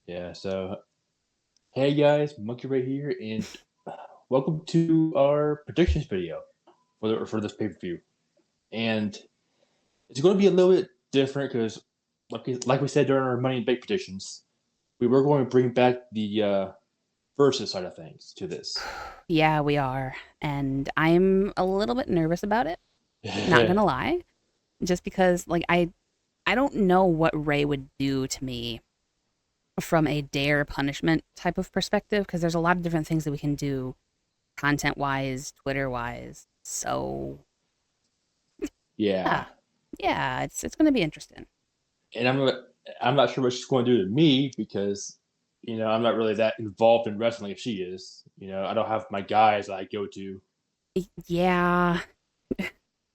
Yeah, so hey guys, Monkey right here, and welcome to our predictions video for this pay per view. And it's going to be a little bit different because, like we said during our Money in Bank predictions, we were going to bring back the versus side of things to this. Yeah, we are. And I'm a little bit nervous about it, not gonna lie. Just because I don't know what Ray would do to me from a dare punishment type of perspective, because there's a lot of different things that we can do content wise, Twitter wise. So Yeah, yeah. Yeah, it's gonna be interesting. and I'm not sure what she's going to do to me because I'm not really that involved in wrestling if she is. I don't have my guys that I go to. Yeah.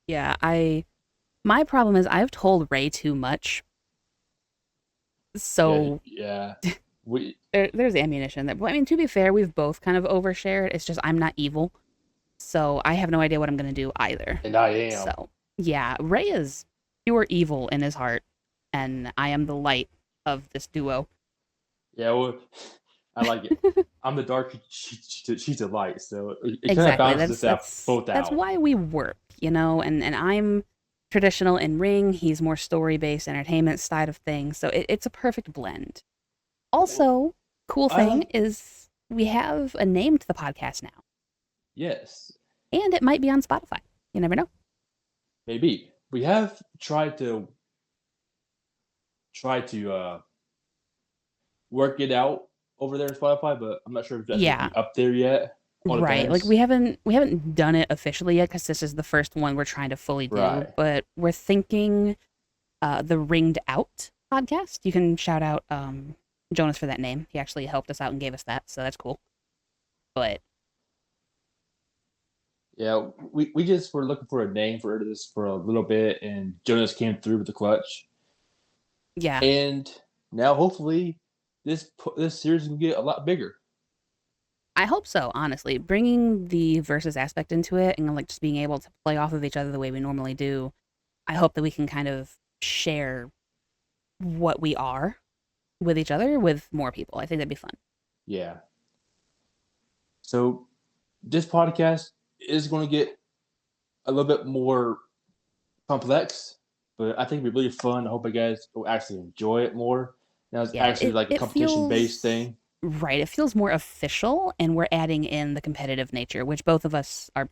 Yeah, I my problem is I've told Ray too much. Yeah, So yeah. We there's ammunition there. But I mean, to be fair, we've both kind of overshared. It's just I'm not evil, so I have no idea what I'm gonna do either. and I am. So yeah, Ray is pure evil in his heart, and I am the light of this duo. Yeah, well, I like it. I'm the dark, she's the light, so it kind of Exactly. balances That's this out that's both that's out. why we work, and I'm traditional in ring. He's more story based entertainment side of things. So it's a perfect blend. Also, cool I thing like is we have a name to the podcast now, yes, and it might be on Spotify. You never know. maybe we have tried to work it out over there in Spotify, but I'm not sure if that's going to Yeah, be up there yet. All right. Like depends. we haven't done it officially yet because this is the first one we're trying to fully do. Right. But we're thinking the Ringed Out podcast. You can shout out Jonas for that name. He actually helped us out and gave us that, so that's cool. But Yeah, we just were looking for a name for this for a little bit, and Jonas came through with the clutch. yeah, And now, hopefully, this series can get a lot bigger. I hope so. Honestly, bringing the versus aspect into it and like just being able to play off of each other the way we normally do. I hope that we can kind of share what we are with each other with more people. I think that'd be fun. Yeah. So this podcast is going to get a little bit more complex, but I think it'll be really fun. I hope you guys will actually enjoy it more. Now it's Yeah, actually like a it competition based feels thing. right. It feels more official, and we're adding in the competitive nature, which both of us are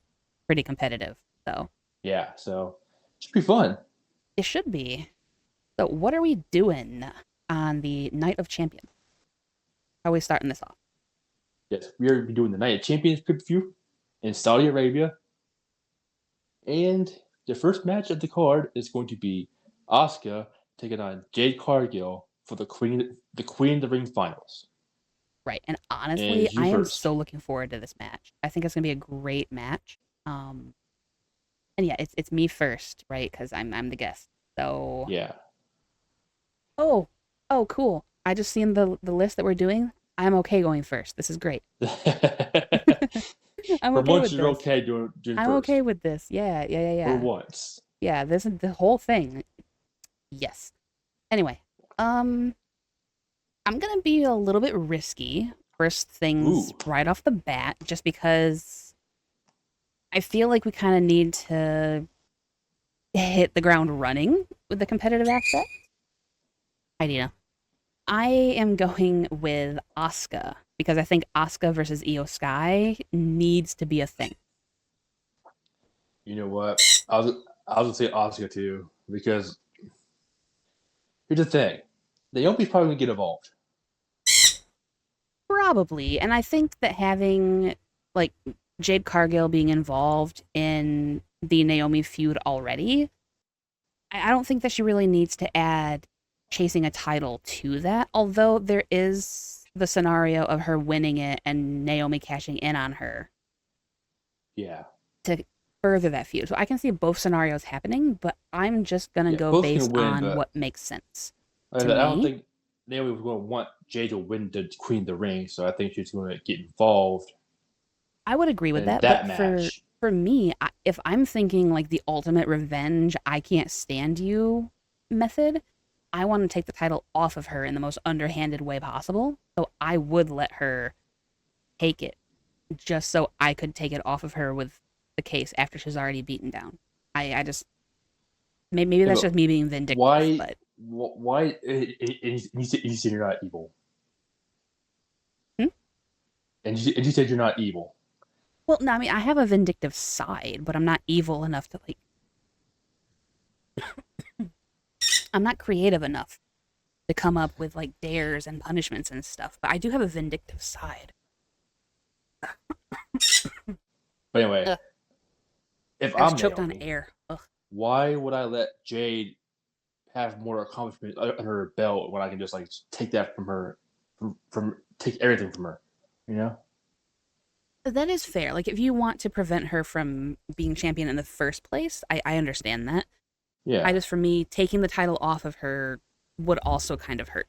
pretty competitive. So Yeah. So it should be fun. it should be. So what are we doing on the Night of Champions? How are we starting this off? Yes, we are doing the Night of Champions pay per view in Saudi Arabia, and the first match of the card is going to be Asuka taking on Jade Cargill for the Queen of the Ring finals. Right. And And honestly, it's you I am first. so looking forward to this match. I think it's gonna be a great match. And yeah, it's me first, right? Because I'm the guest. So Yeah. oh oh cool. I just seen the list that we're doing. I'm okay going first. This is great. I'm For okay once, with you're this. okay doing I'm first. okay with this. Yeah, yeah, yeah, For yeah. once. Yeah, this is the whole thing. Yes. Anyway, um, I'm gonna be a little bit risky. First Ooh. things right off the bat, just because I feel like we kind of need to hit the ground running with the competitive aspect. Idea. I am going with Asuka because I think Asuka versus Io Sky needs to be a thing. You know what? I was gonna say Oscar too because here's the thing: Naomi's probably gonna get involved. Probably. And I think that having like Jade Cargill being involved in the Naomi feud already, I don't think that she really needs to add chasing a title to that. Although there is the scenario of her winning it and Naomi cashing in on her Yeah, to further that feud. So I can see both scenarios happening, but I'm just gonna yeah, go both can based win, on but what makes sense I to don't me. think Naomi was gonna want Jade to win the Queen of the Ring, so I think she's gonna get involved I would agree with in that, that but for match. for me, if I'm thinking like the ultimate revenge, I can't stand you method, I want to take the title off of her in the most underhanded way possible. So I would let her take it just so I could take it off of her with the case after she's already beaten down. I just maybe that's just me being vindictive. Why? But Why? You said you're not evil, and you said you're not evil. well, no, I mean I have a vindictive side, but I'm not evil enough to like. I'm not creative enough to come up with like dares and punishments and stuff, but I do have a vindictive side. But anyway, if I was I'm choked Naomi, on air. Ugh. why would I let Jade have more accomplishments under her belt when I can just like take that from her, from take everything from her, you know? That is fair. Like if you want to prevent her from being champion in the first place, I understand that. Yeah. I just, for me, taking the title off of her would also kind of hurt.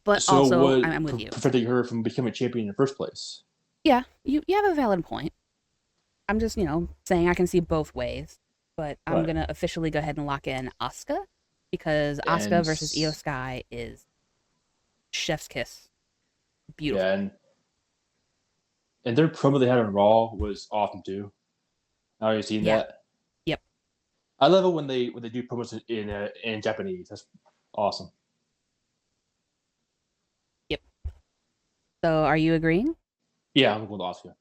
But So also, I'm with you. Preventing her from becoming a champion in the first place? Yeah, you have a valid point. I'm just, saying I can see both ways. But I'm going to officially go ahead and lock in Asuka because Asuka versus Io Sky is chef's kiss. Beautiful. Yeah, and their promo they had on Raw was awesome too. Have you seen that? Yep. I love it when they do promos in Japanese. That's awesome. Yep. So, are you agreeing? Yeah, I'm going to Asuka.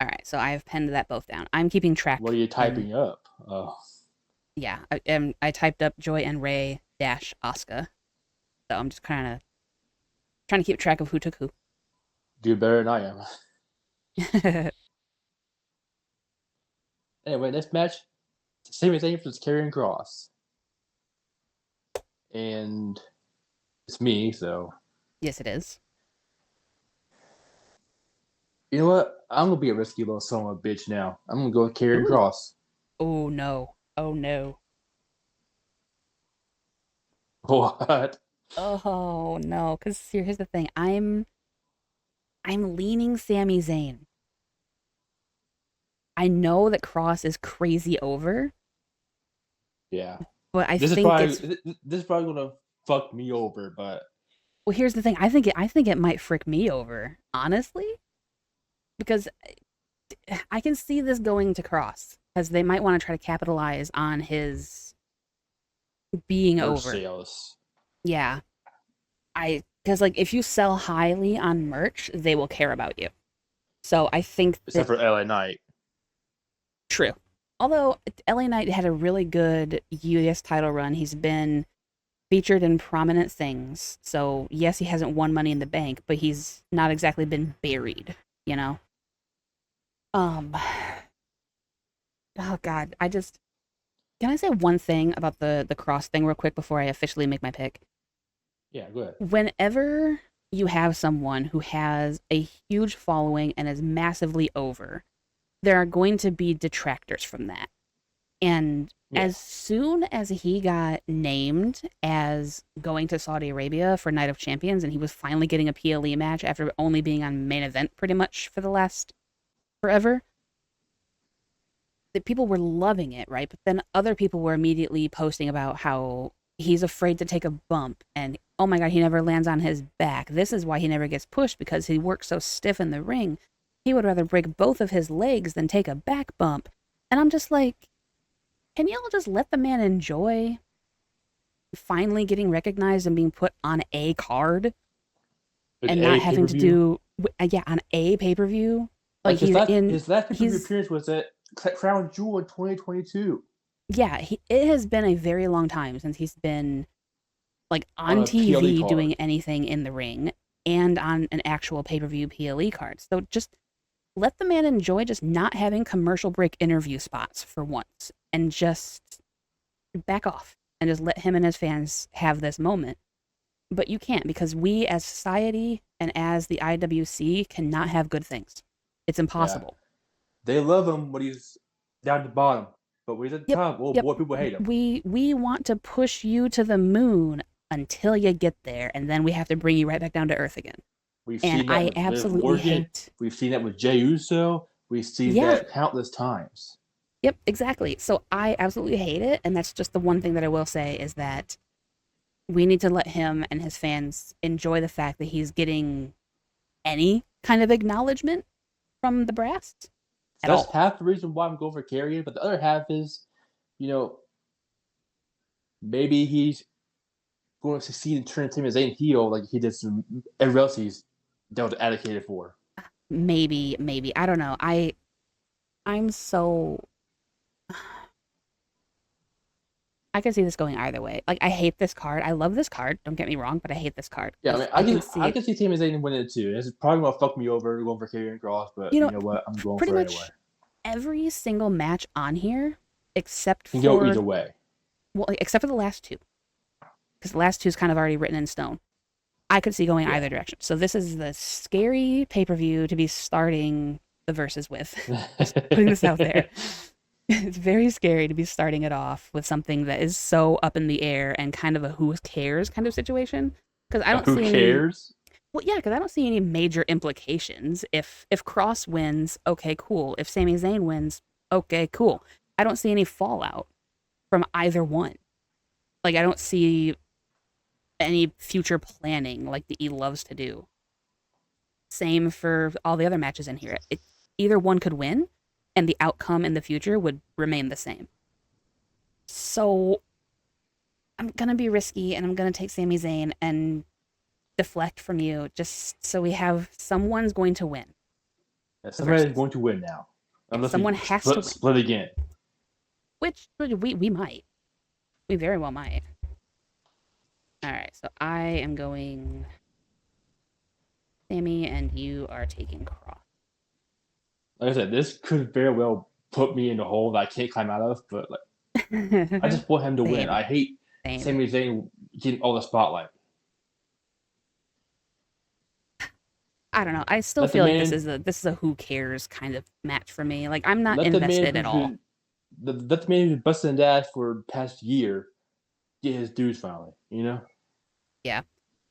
All right, so I've penned that both down. I'm keeping track. What are you typing up? Yeah, I typed up Joy and Ray - Asuka. So I'm just kind of trying to keep track of who took who. Do better than I am. Anyway, next match, Sami Zayn versus Karrion Kross. And it's me, so. Yes, it is. You know what? I'm going to be a risky little son of a bitch now. I'm going to go with Karrion Kross. Oh, no. Oh, no. What? Oh, no. Because here's the thing. I'm leaning Sami Zayn. I know that Kross is crazy over. Yeah. But this is probably going to fuck me over, but. Well, here's the thing. I think it might frick me over, honestly. Because I can see this going to Kross. Because they might want to try to capitalize on his being over. Sales. Yeah. Because like if you sell highly on merch, they will care about you. So I think except for LA Knight. True. Although LA Knight had a really good US title run, he's been featured in prominent things. So yes, he hasn't won Money in the Bank, but he's not exactly been buried, Oh God, can I say one thing about the Kross thing real quick before I officially make my pick? Yeah, go ahead. Whenever you have someone who has a huge following and is massively over, there are going to be detractors from that. And as soon as he got named as going to Saudi Arabia for Night of Champions and he was finally getting a PLE match after only being on main event pretty much for the last forever, that people were loving it, right? But then other people were immediately posting about how he's afraid to take a bump and, oh my God, he never lands on his back. This is why he never gets pushed, because he works so stiff in the ring. He would rather break both of his legs than take a back bump. And I'm just like, can y'all just let the man enjoy finally getting recognized and being put on a card and not having to do, on a pay-per-view? Like his last pay-per-view appearance was at Crown Jewel in 2022. Yeah, it has been a very long time since he's been like on TV doing anything in the ring and on an actual pay-per-view PLE card. So just let the man enjoy just not having commercial break interview spots for once and just back off and just let him and his fans have this moment. But you can't, because we as society and as the IWC cannot have good things. It's impossible. Yeah. They love him when he's down the bottom, but when he's at the top, boy, people hate him. We want to push you to the moon until you get there, and then we have to bring you right back down to earth again. We've seen that with Jey Uso. We've seen that countless times. Yep, exactly. So I absolutely hate it, and that's just the one thing that I will say is that we need to let him and his fans enjoy the fact that he's getting any kind of acknowledgement from the brass at That's all. half the reason why I'm going for Karrion, but the other half is, you know, maybe he's going to succeed in turning Sami Zayn heel like he did some everyone else he's dealt advocated for. Maybe. I don't know. I'm so I can see this going either way. Like I hate this card. I love this card. Don't get me wrong, but I hate this card. Yeah, I 'Cause mean, I can see I it. can see Sami Zayn winning it too. It's probably gonna fuck me over going for Karrion Kross, but You you know, know what? I'm going pretty for it anyway. much every single match on here, except Can go for either way. well, except for the last two, because the last two is kind of already written in stone. I could see going Yeah. either direction. So this is the scary pay per view to be starting the verses with. Just putting this out there. It's very scary to be starting it off with something that is so up in the air and kind of a who cares kind of situation. Because I don't Who see any. cares? Well, yeah, because I don't see any major implications. If Kross wins, okay, cool. If Sami Zayn wins, okay, cool. I don't see any fallout from either one. Like I don't see any future planning like the E loves to do. Same for all the other matches in here. Either one could win, and the outcome in the future would remain the same. So I'm gonna be risky, and I'm gonna take Sami Zayn and deflect from you, just so we have someone's going to win. Yeah, somebody's Versus. going to win now. Unless Someone we has to win. split again. Which we might. We very well might. All right, so I am going Sami, and you are taking Kross. Like I said, this could very well put me in a hole that I can't climb out of, but like, I just want him to win. I hate Sami Zayn getting all the spotlight. I don't know. I still feel like this is a who cares kind of match for me. Like I'm not invested at all. Let the man who's busting his ass for the past year get his dues finally, you know? Yeah.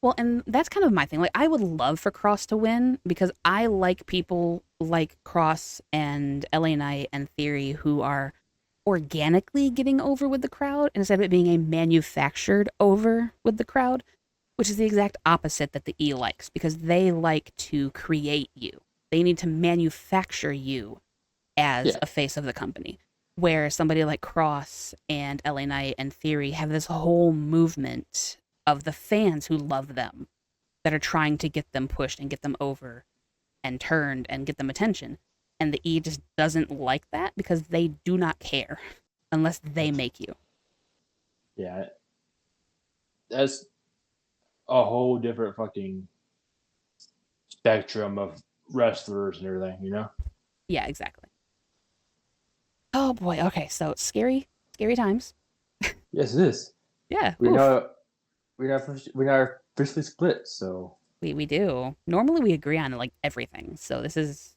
Well, and that's kind of my thing. Like I would love for Kross to win because I like people like Kross and LA Knight and Theory who are organically getting over with the crowd instead of it being a manufactured over with the crowd, which is the exact opposite that the E likes because they like to create you. They need to manufacture you as a face of the company. Where somebody like Kross and LA Knight and Theory have this whole movement of the fans who love them that are trying to get them pushed and get them over and turned and get them attention. And the E just doesn't like that because they do not care unless they make you. Yeah. That's a whole different fucking spectrum of wrestlers and everything, you know? Yeah, exactly. Oh boy. Okay, so scary times. Yes, it is. Yeah. We're not officially split, so We do. Normally we agree on like everything, so this is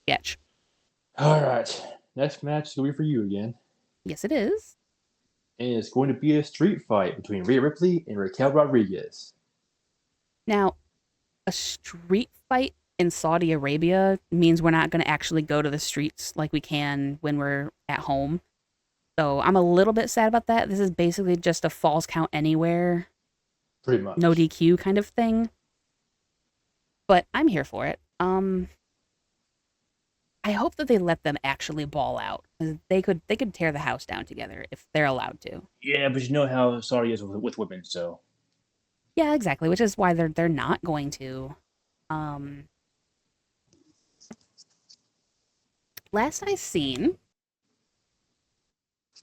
sketch. all right. Next match is going to be for you again. Yes, it is. And it's going to be a street fight between Rhea Ripley and Raquel Rodriguez. Now, a street fight in Saudi Arabia means we're not going to actually go to the streets like we can when we're at home. So I'm a little bit sad about that. This is basically just a falls count anywhere, Pretty much. no DQ kind of thing. But I'm here for it. I hope that they let them actually ball out. They could tear the house down together if they're allowed to. Yeah, but you know how Saudi is with women, so. Yeah, exactly. Which is why they're not going to. Last I seen,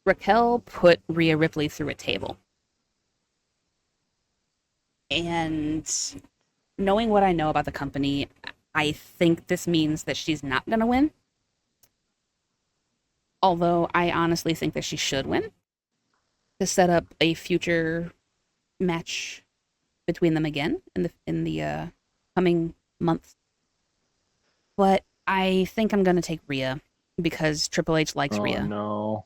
Raquel put Rhea Ripley through a table. And knowing what I know about the company, I think this means that she's not going to win. Although I honestly think that she should win to set up a future match between them again in the coming months. But I think I'm going to take Rhea because Triple H likes Rhea. No.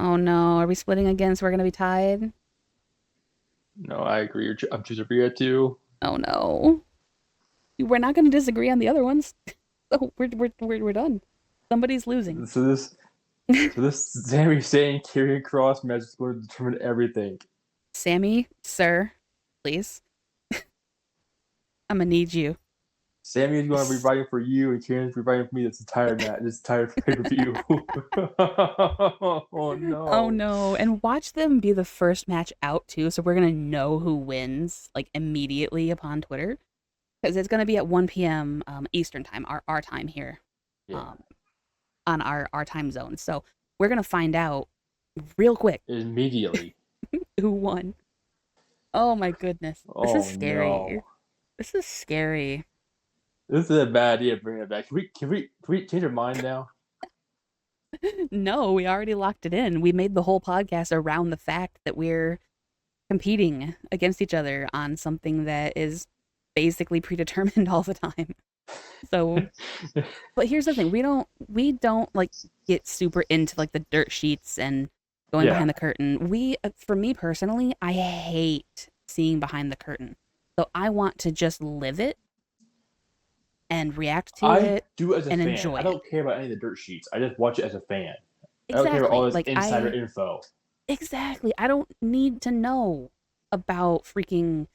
Oh no, are we splitting again so we're going to be tied? No, I agree. I'm choosing Rhea too. Oh no. We're not going to disagree on the other ones. So we're done. Somebody's losing. So this Sami Zayn Karrion Kross match is going to determine everything. Sami, sir, please. I'm gonna need you. Sami is going to be writing for you, and Karrion's be writing for me this entire pay-per-view. Oh Oh no. no. And watch them be the first match out too, so we're gonna know who wins like immediately upon Twitter. Because it's gonna be at 1 p.m. Eastern time, our time here. Yeah. On our time zone. So we're gonna find out real quick Immediately. who won. Oh my goodness. This is Oh scary. no. This is scary. This is a bad idea. Bring it back. Can we change our mind now? No, we already locked it in. We made the whole podcast around the fact that we're competing against each other on something that is basically predetermined all the time. So, but here's the thing: we don't like get super into like the dirt sheets and going behind the curtain. For me personally, I hate seeing behind the curtain. So I want to just live it and react to it do as a and fan. enjoy I don't care about any of the dirt sheets. I just watch it as a fan. Exactly. I don't care about all this like insider info. Exactly. I don't need to know about freaking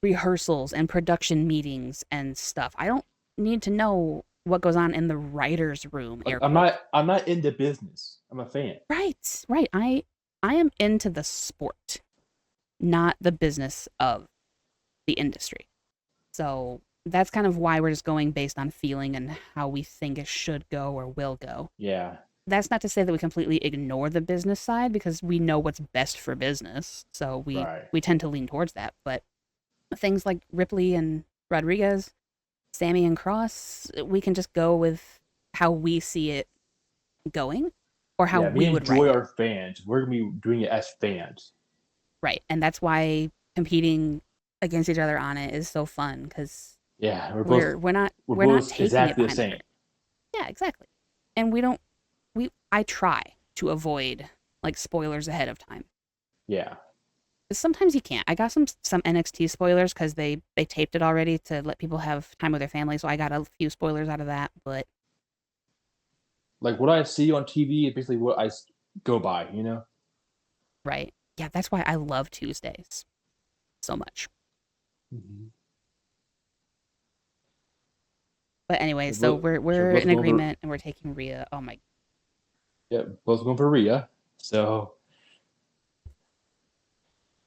rehearsals and production meetings and stuff. I don't need to know what goes on in the writer's room. I'm not in the business. I'm a fan. Right. I am into the sport, not the business of the industry. So that's kind of why we're just going based on feeling and how we think it should go or will go. Yeah. That's not to say that we completely ignore the business side because we know what's best for business. So we tend to lean towards that. But things like Ripley and Rodriguez, Sami and Kross, we can just go with how we see it going or how we would enjoy write our fans. We're going to be doing it as fans. Right. And that's why competing against each other on it is so fun because we're not taking exactly it the same. Yeah, exactly. And I try to avoid like spoilers ahead of time. Yeah. Sometimes you can't. I got some NXT spoilers because they taped it already to let people have time with their family. So I got a few spoilers out of that. But like what I see on TV is basically what I go by, you know? Right. Yeah, that's why I love Tuesdays so much. Mm-hmm. But anyway, so we're in agreement and we're taking Rhea. Oh my. Yeah, both going for Rhea. So.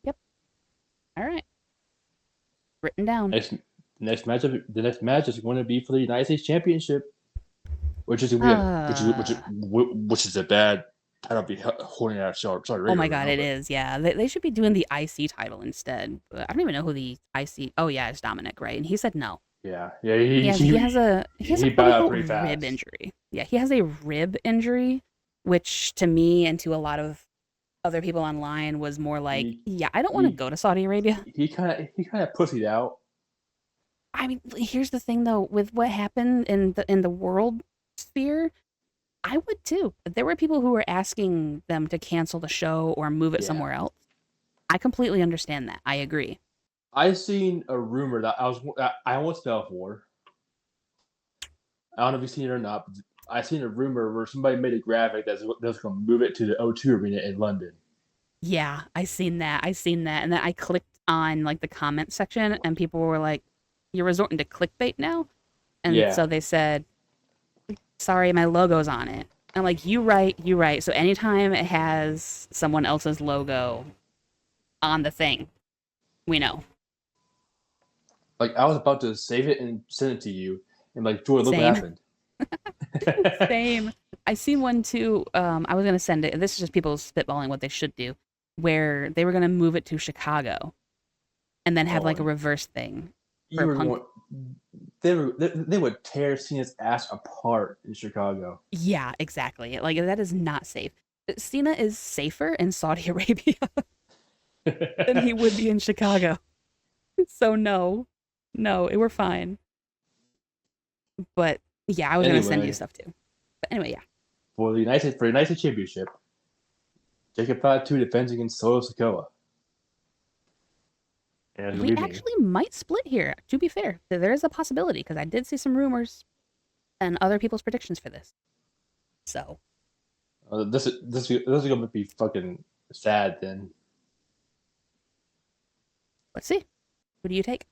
Yep. All right. Written down. The next match is going to be for the United States Championship, which is which is a bad. I don't be holding out Charlotte. Oh my god, it is. Yeah, they should be doing the IC title instead. I don't even know who the IC. Oh yeah, it's Dominic, right? And he said no. Yeah. He has a rib injury. Yeah, he has a rib injury, which to me and to a lot of other people online was more like, I don't want to go to Saudi Arabia. He kind of pussied out. I mean, here's the thing though, with what happened in the world sphere, I would too. There were people who were asking them to cancel the show or move it somewhere else. I completely understand that. I agree. I seen a rumor that I almost fell for. I don't know if you've seen it or not, but I seen a rumor where somebody made a graphic that was going to move it to the O2 Arena in London. Yeah, I seen that. And then I clicked on like the comment section and people were like, "You're resorting to clickbait now?" And so they said, "Sorry, my logo's on it." I'm like, you right. So anytime it has someone else's logo on the thing, we know. Like, I was about to save it and send it to you, and like, Joy, look what happened. Same. I seen one too. I was gonna send it. This is just people spitballing what they should do, where they were gonna move it to Chicago, and then have like a reverse thing. They would tear Cena's ass apart in Chicago. Yeah, exactly. Like that is not safe. Cena is safer in Saudi Arabia than he would be in Chicago. So no, we're fine. But yeah, I was gonna send you stuff too. But anyway, yeah. For the United States Championship, Jacob Fatu defends against Sikoa. And we actually might split here. To be fair, there is a possibility because I did see some rumors and other people's predictions for this. So this is gonna be fucking sad then. Let's see. Who do you take?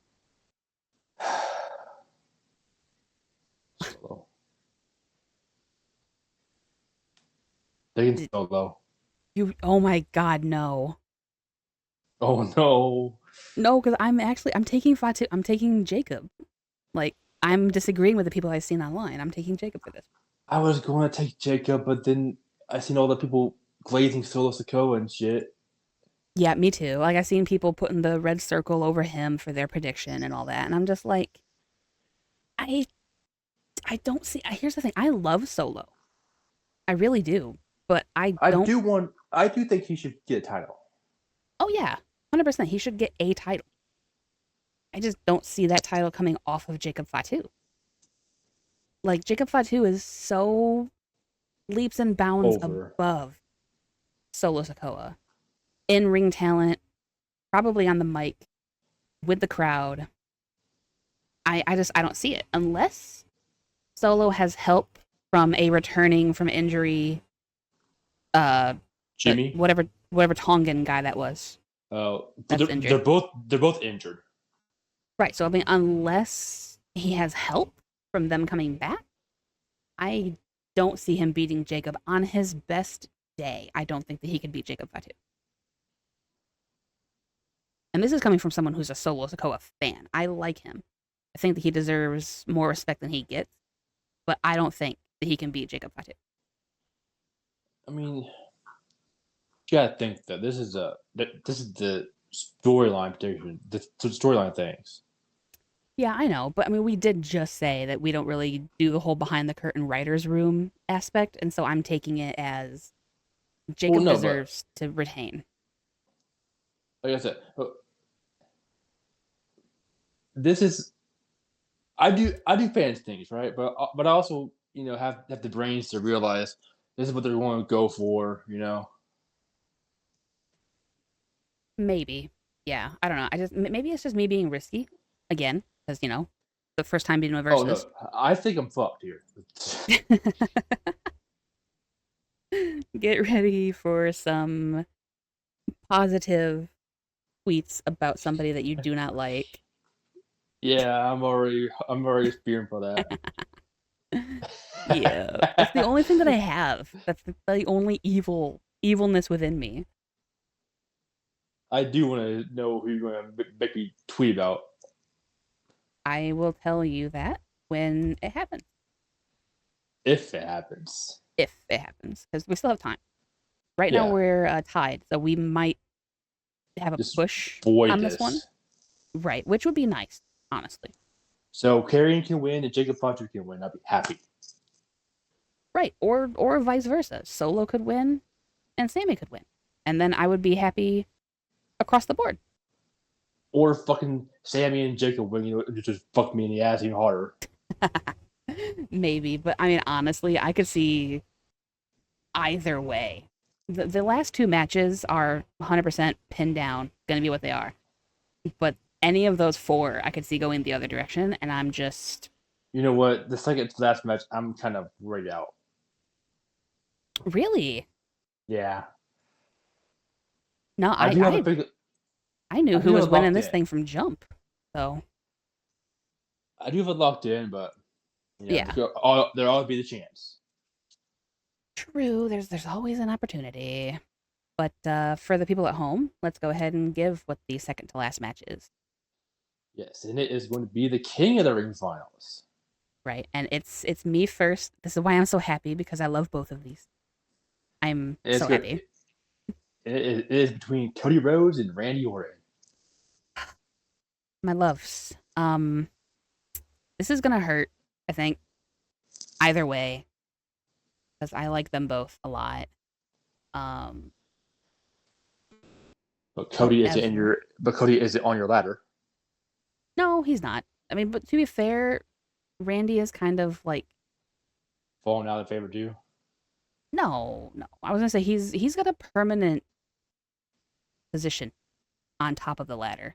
Solo. Taking Solo. Oh my God, no. Oh no. No, because I'm taking Fatu. I'm taking Jacob. Like, I'm disagreeing with the people I've seen online. I'm taking Jacob for this. I was going to take Jacob, but then I seen all the people glazing Solo Sikoa and shit. Yeah, me too. Like, I've seen people putting the red circle over him for their prediction and all that, and I'm just like, I I don't see. Here's the thing. I love Solo. I really do, but I don't. I do think he should get a title. Oh yeah, 100%. He should get a title. I just don't see that title coming off of Jacob Fatu. Like, Jacob Fatu is so leaps and bounds Over. above Solo Sikoa. In ring talent, probably on the mic, with the crowd. I don't see it unless Solo has help from a returning from injury, Jimmy. whatever Tongan guy that was. That's injured. They're both injured. Right. So I mean, unless he has help from them coming back, I don't see him beating Jacob on his best day. I don't think that he could beat Jacob Fatu. And this is coming from someone who's a Solo Sikoa fan. I like him. I think that he deserves more respect than he gets, but I don't think that he can beat Jacob Fatu. I mean, you gotta think that this is the storyline prediction, the storyline things. Yeah, I know, but I mean, we did just say that we don't really do the whole behind the curtain writers' room aspect, and so I'm taking it as Jacob deserves to retain. Like I said, this is I do fans things, right? But I also have the brains to realize this is what they're going to go for, Maybe, yeah, I don't know. Maybe it's just me being risky again, because the first time being a versus. Oh no, I think I'm fucked here. Get ready for some positive tweets about somebody that you do not like. Yeah, I'm already fearing for that. Yeah, that's the only thing that I have. That's the only evilness within me. I do want to know who you're going to make me tweet about. I will tell you that when it happens. If it happens. If it happens, because we still have time. Right now we're tied, so we might have a push on this one. Right, which would be nice, honestly. So Karrion can win and Jacob Fatu can win. I'd be happy. Right, or vice versa. Solo could win and Sami could win. And then I would be happy across the board. Or fucking Sami and Jacob win, just fuck me in the ass even harder. Maybe, but I mean, honestly, I could see either way. The last two matches are 100% pinned down, going to be what they are. But any of those four, I could see going the other direction, and I'm just... You know what? The second to last match, I'm kind of right out. Really? Yeah. No, I knew who was winning this thing from jump, so... I do have it locked in, but... Yeah. There'll always be the chance. True, there's always an opportunity. But for the people at home, let's go ahead and give what the second to last match is. Yes, and it is going to be the King of the Ring finals. Right, and it's me first. This is why I'm so happy, because I love both of these. I'm so happy. It is between Cody Rhodes and Randy Orton. My loves. This is gonna hurt, I think. Either way, because I like them both a lot. But Cody isn't on your ladder. No, he's not. I mean, but to be fair, Randy is kind of like falling out of favor too. No. I was gonna say he's got a permanent position on top of the ladder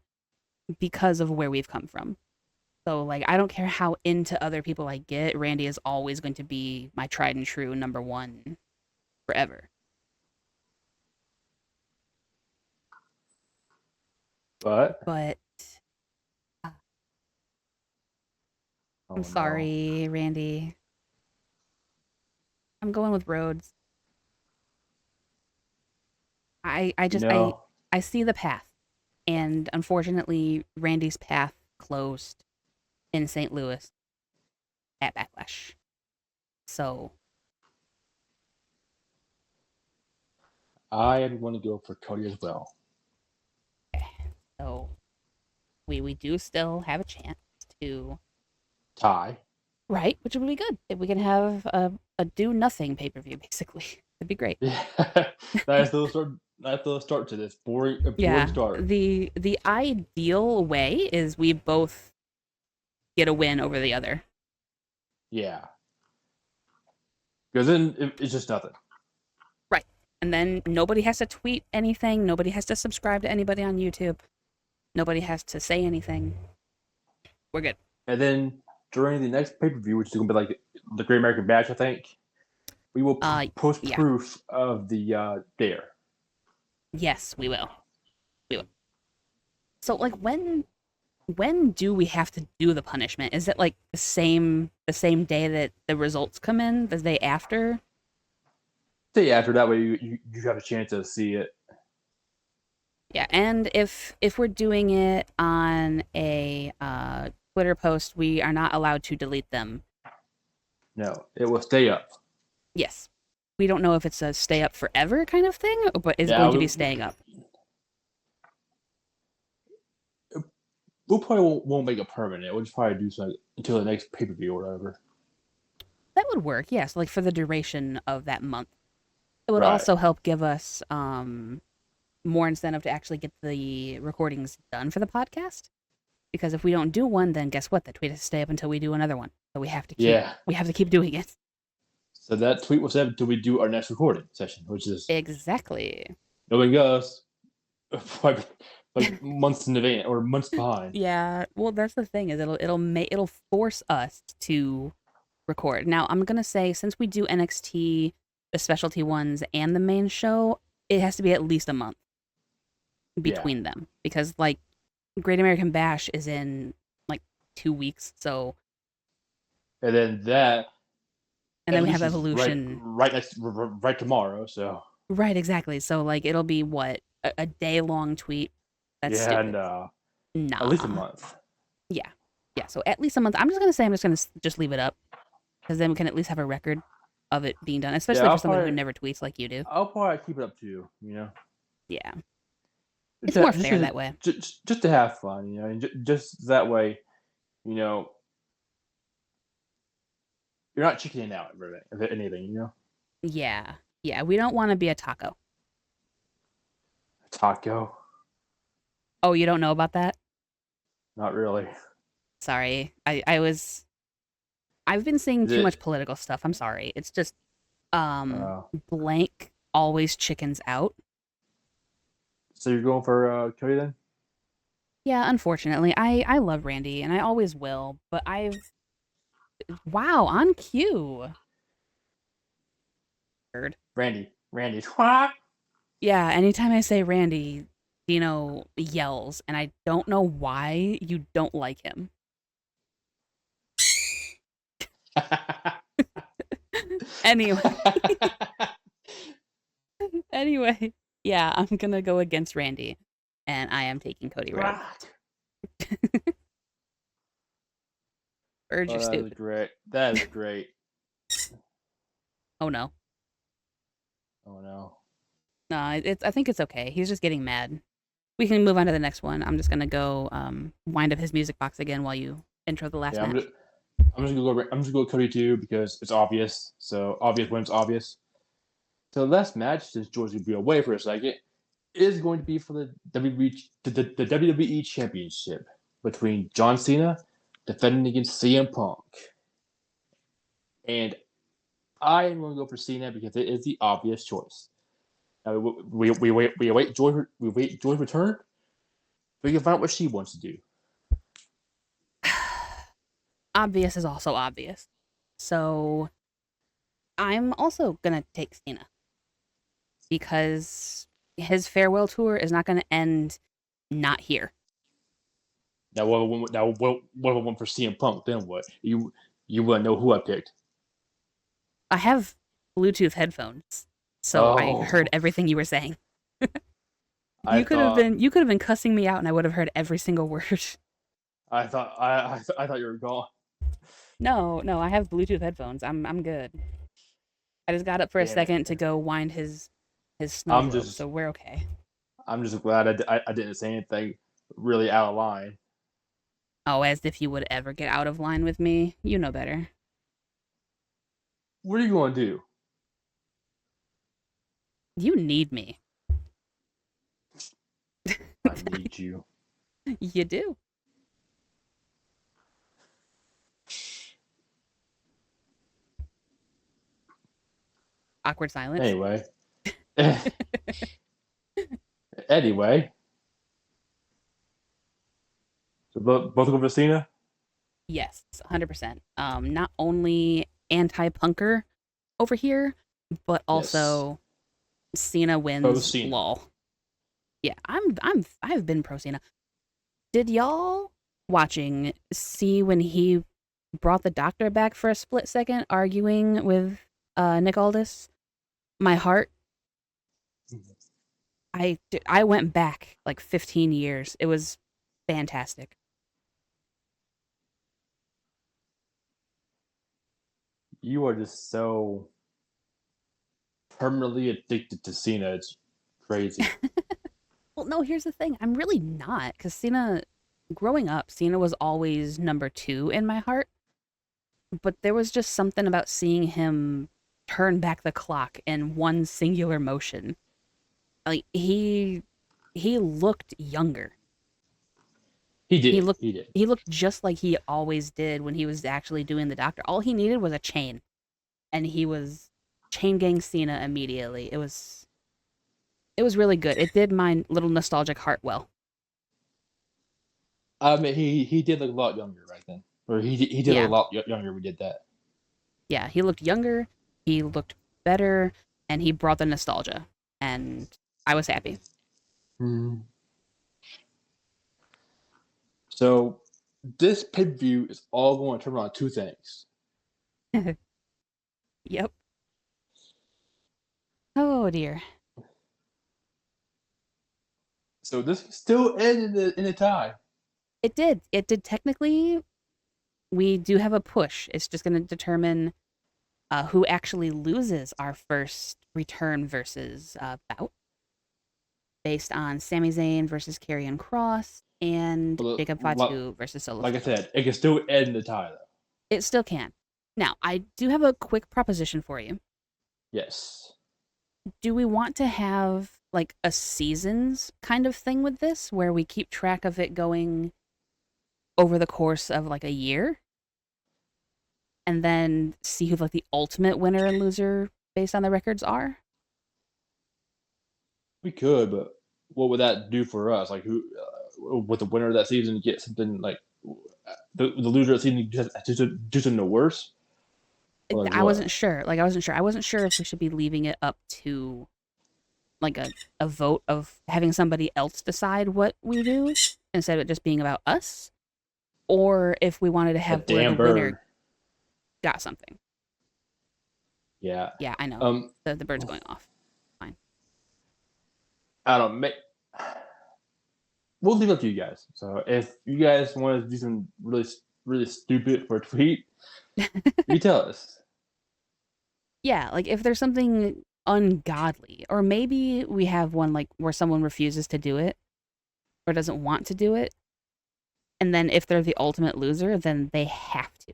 because of where we've come from. So like, I don't care how into other people I get, Randy is always going to be my tried and true number one forever. But But I'm oh no, sorry, Randy. I'm going with Rhodes. I you just know, I see the path, and unfortunately, Randy's path closed in St. Louis at Backlash. So I am going to go for Cody as well. so we do still have a chance to Tie. right, which would be good if we can have a do nothing pay per view. Basically, it'd be great. Yeah, that's the start. That's the start to this boring Yeah, start. the ideal way is we both get a win over the other. Yeah, because then it's just nothing. Right. And then nobody has to tweet anything. Nobody has to subscribe to anybody on YouTube. Nobody has to say anything. We're good. And then during the next pay per view, which is going to be like the Great American Bash, I think we will post Yeah. proof of the dare. Yes, we will. We will. So like when do we have to do the punishment? Is it like the same day that the results come in, the day after? Day after that way you have a chance to see it. Yeah, and if we're doing it on a Twitter post, we are not allowed to delete them. No, it will stay up. Yes. We don't know if it's a stay up forever kind of thing, but it's Yeah, going to be staying up. we'll probably won't make it permanent. We'll just probably do something until the next pay per view or whatever. That would work, yes, like for the duration of that month. It would Right. also help give us more incentive to actually get the recordings done for the podcast. Because if we don't do one, then guess what? The tweet has to stay up until we do another one. So Yeah. we have to keep doing it. So that tweet was set until we do our next recording session, which is Exactly. knowing us, like months in advance or months behind. Yeah. Well, that's the thing is it'll force us to record. Now, I'm gonna say since we do NXT, the specialty ones, and the main show, it has to be at least a month between them because like Great American Bash is in like 2 weeks, so And then that and then we have Evolution is Evolution. right tomorrow. So Right, exactly. So like it'll be what a day long tweet. That's yeah, stupid. and at least a Nah. month. Yeah. Yeah. So at least a month. I'm just gonna say I'm just gonna just leave it up because then we can at least have a record of it being done, Yeah, especially for somebody who never tweets like you do. I'll probably keep it up to you. Yeah. It's more fair that way. Just to have fun, and just that way, you know, you're not chickening out of anything. Yeah. Yeah. We don't want to be a taco. Taco, Oh, you don't know about that? not really. Sorry. I've been seeing Is too it? much political stuff. I'm sorry. It's just Uh, blank always chickens out. so you're going for Cody then? Yeah, unfortunately. I love Randy and I always will, but wow, on cue. Heard. Randy. Yeah, anytime I say Randy, Dino yells, and I don't know why you don't like him. Anyway, anyway, yeah, I'm gonna go against Randy, and I am taking Cody Rhodes. Urge, you're That is stupid. great. That is great. Oh no, Oh no. no, I think it's okay. He's just getting mad. We can move on to the next one. I'm just gonna go wind up his music box again while you intro the last Yeah, match. I'm just gonna go Cody too because it's obvious. So obvious wins obvious. So the last match, since George will be away for a second, is going to be for the WWE Championship between John Cena defending against CM Punk. And I am going to go for Cena because it is the obvious choice. Now we await Joy's return. We can find out what she wants to do. Obvious is also obvious. So I'm also gonna take Cena because his farewell tour is not gonna end not here. Now, what if I went for CM Punk? Then what? You wouldn't know who I picked. I have Bluetooth headphones, so I heard Oh, everything you were saying. I thought You could have been cussing me out, and I would have heard every single word. I thought you were gone. No, I have Bluetooth headphones. I'm good. I just got up for a Damn second it. to go wind his snow I'm globe, just so we're okay. I'm just glad I didn't say anything really out of line. Oh, as if you would ever get out of line with me. You know better. What are you going to do? You need me. I need you. You do. Awkward silence. Anyway. Anyway. So both go for Cena? Yes, 100%. Not only anti-punker over here, but Yes. also Cena Pro wins. Cena. Lol. Yeah, I've been pro Cena. Did y'all watching see when he brought the doctor back for a split second, arguing with Nick Aldis? My heart. I went back like 15 years. It was fantastic. You are just so permanently addicted to Cena. It's crazy. Well, no, here's the thing. I'm really not, because Cena, growing up, Cena was always number two in my heart. But there was just something about seeing him turn back the clock in one singular motion. Like he looked younger. He He did. looked He did. he looked just like he always did when he was actually doing the doctor. All he needed was a chain, and he was chain gang Cena immediately. It was really good. It did my little nostalgic heart well. I mean, he did look a lot younger right then. Or he did look Yeah. a lot younger when we did that. Yeah, he looked younger, he looked better, and he brought the nostalgia. And I was happy. Hmm. So this pay-per-view is all going to turn on two things. Yep. Oh dear. So this still end in a tie. It did. It did technically. We do have a push. It's just going to determine who actually loses our first return versus bout, based on Sami Zayn versus Karrion Kross and But Jacob Fatu versus Solo like I Sikoa. said, it can still end in a tie though. It still can. Now, I do have a quick proposition for you. Yes. Do we want to have like a seasons kind of thing with this, where we keep track of it going over the course of like a year, and then see who like the ultimate winner and loser based on the records are? We could, but what would that do for us? Like, who would the winner of that season get something like the loser of the season just do something worse? Or like I what? wasn't sure. Like I wasn't sure if we should be leaving it up to like a vote of having somebody else decide what we do instead of it just being about us, or if we wanted to A have where the damn bird. winner got something. Yeah. Yeah, I know. Um. The bird's going off. Fine. I don't make. We'll leave it up to you guys. So if you guys want to do some really stupid for a tweet, you tell us. Yeah, like if there's something ungodly, or maybe we have one like where someone refuses to do it or doesn't want to do it, and then if they're the ultimate loser, then they have to.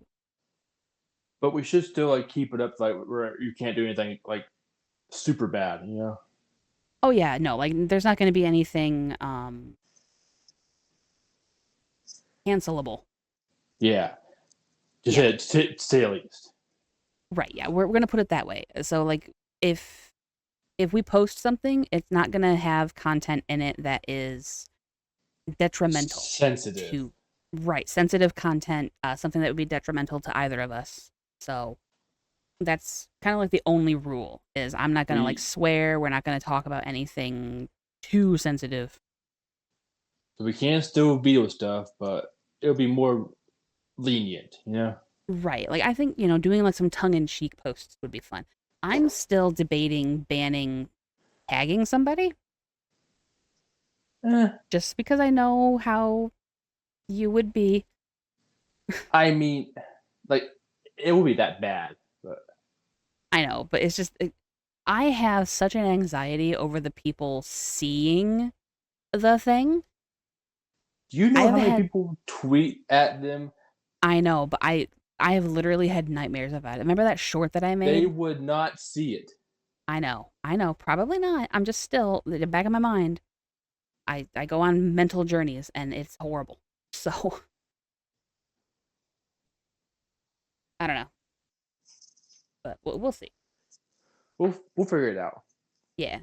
But we should still like keep it up like where you can't do anything like super bad. You know. Oh yeah, no, like there's not going to be anything cancelable. Yeah. Just Yeah, say at least. right. Yeah, we're going to put it that way. So like if we post something, it's not going to have content in it that is detrimental Sensitive. to right, sensitive content, something that would be detrimental to either of us. So that's kind of like the only rule is I'm not going to like swear, we're not going to talk about anything too sensitive. So we can still veto stuff, but it'll be more lenient, you know? Right. Like I think, doing like some tongue-in-cheek posts would be fun. I'm still debating banning tagging somebody Eh, just because I know how you would be. I mean, like, it will be that bad, but I know, but it's just I have such an anxiety over the people seeing the thing. do you know I've how many had people tweet at them? I know, but I have literally had nightmares about it. Remember that short that I They made? would not see it. I know. I know. Probably not. I'm just still the back of my mind. I go on mental journeys and it's horrible. So, I don't know, but we'll see. We'll figure it out. Yeah.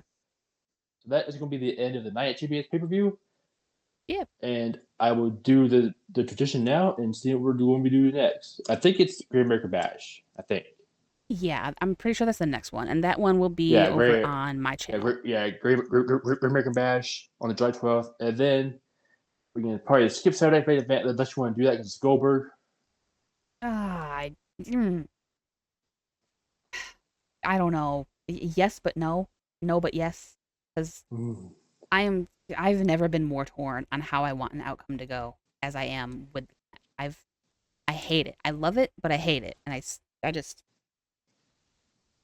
So that is going to be the end of the Night Champions pay per view. Yeah. And I will do the tradition now and see what we're going to do next. I think it's Great American Bash. I think. Yeah, I'm pretty sure that's the next one, and that one will be Yeah, over Great. on my channel. Great American Bash on the July 12th, and then we can probably skip Saturday Night event unless you want to do that because it's Goldberg. Ah, mm, I don't know. Yes, but no. No, but yes. Because Mm. I've never been more torn on how I want an outcome to go as I am with the match. I hate it. I love it, but I hate it, and I just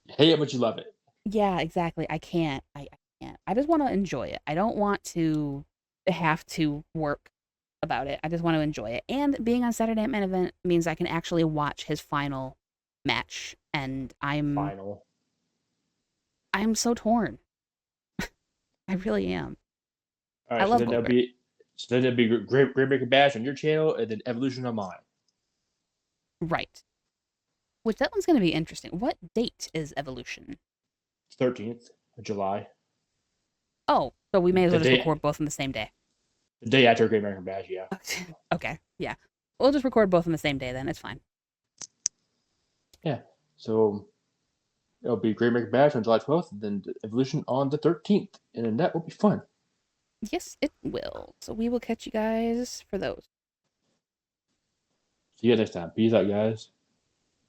Hate it, but you love it. yeah, exactly. I can't. I can't. I just want to enjoy it. I don't want to have to work about it. I just want to enjoy it. And being on Saturday Night Main Event means I can actually watch his final match, and Final. I'm so torn. I really am. All I right, so love then Goldberg. there'll be Great American Bash on your channel, and then Evolution on mine. Right. Which that one's going to be interesting. What date is Evolution? 13th of July. Oh, so we may as The well just day record both on the same day. the day after Great American Bash, yeah. Okay. Yeah. We'll just record both on the same day then. It's fine. Yeah. So it'll be Great American Bash on July 12th, and then Evolution on the 13th. And then that will be fun. Yes, it will. So we will catch you guys for those. See you next time. Peace out, guys.